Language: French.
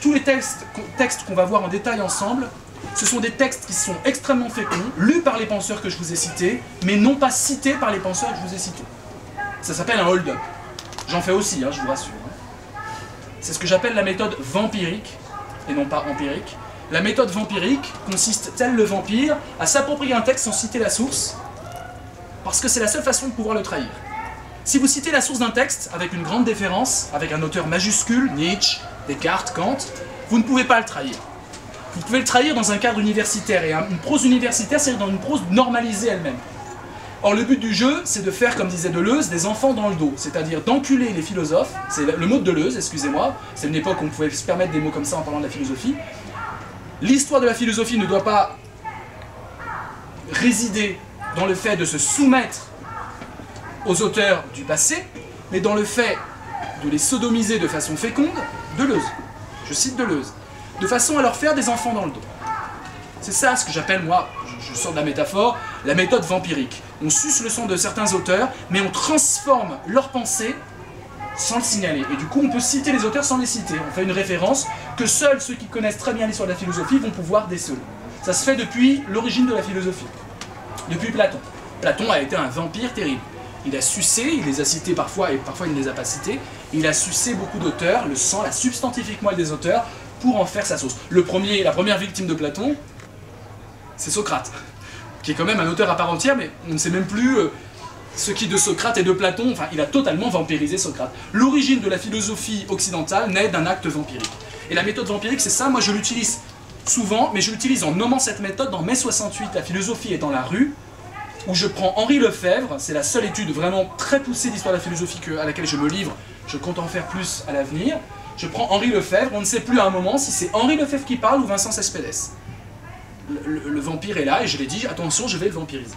tous les textes qu'on va voir en détail ensemble, ce sont des textes qui sont extrêmement féconds, lus par les penseurs que je vous ai cités, mais non pas cités par les penseurs que je vous ai cités. Ça s'appelle un hold-up. J'en fais aussi, je vous rassure. C'est ce que j'appelle la méthode vampirique, et non pas empirique. La méthode vampirique consiste, tel le vampire, à s'approprier un texte sans citer la source, parce que c'est la seule façon de pouvoir le trahir. Si vous citez la source d'un texte avec une grande déférence, avec un auteur majuscule, Nietzsche, Descartes, Kant, vous ne pouvez pas le trahir. Vous pouvez le trahir dans un cadre universitaire, et une prose universitaire, c'est dans une prose normalisée elle-même. Or, le but du jeu, c'est de faire, comme disait Deleuze, des enfants dans le dos, c'est-à-dire d'enculer les philosophes, c'est le mot de Deleuze, excusez-moi, c'est une époque où on pouvait se permettre des mots comme ça en parlant de la philosophie. L'histoire de la philosophie ne doit pas résider dans le fait de se soumettre aux auteurs du passé, mais dans le fait de les sodomiser de façon féconde, Deleuze, je cite Deleuze, de façon à leur faire des enfants dans le dos. C'est ça ce que j'appelle, moi, je sors de la métaphore, la méthode vampirique. On suce le sang de certains auteurs, mais on transforme leur pensée sans le signaler. Et du coup, on peut citer les auteurs sans les citer. On fait une référence que seuls ceux qui connaissent très bien l'histoire de la philosophie vont pouvoir déceler. Ça se fait depuis l'origine de la philosophie, depuis Platon. Platon a été un vampire terrible. Il a sucé, il les a cités parfois, et parfois il ne les a pas cités, il a sucé beaucoup d'auteurs, le sang, la substantifique moelle des auteurs, pour en faire sa sauce. La première victime de Platon, c'est Socrate, qui est quand même un auteur à part entière, mais on ne sait même plus ce qui de Socrate et de Platon, enfin il a totalement vampirisé Socrate. L'origine de la philosophie occidentale naît d'un acte vampirique. Et la méthode vampirique, c'est ça, moi je l'utilise souvent, mais je l'utilise en nommant cette méthode dans Mai 68, la philosophie est dans la rue, où je prends Henri Lefebvre, c'est la seule étude vraiment très poussée d'histoire de la philosophie à laquelle je me livre, je compte en faire plus à l'avenir. Je prends Henri Lefebvre, on ne sait plus à un moment si c'est Henri Lefebvre qui parle ou Vincent Cespedes. Le vampire est là et je l'ai dit, attention, je vais le vampiriser.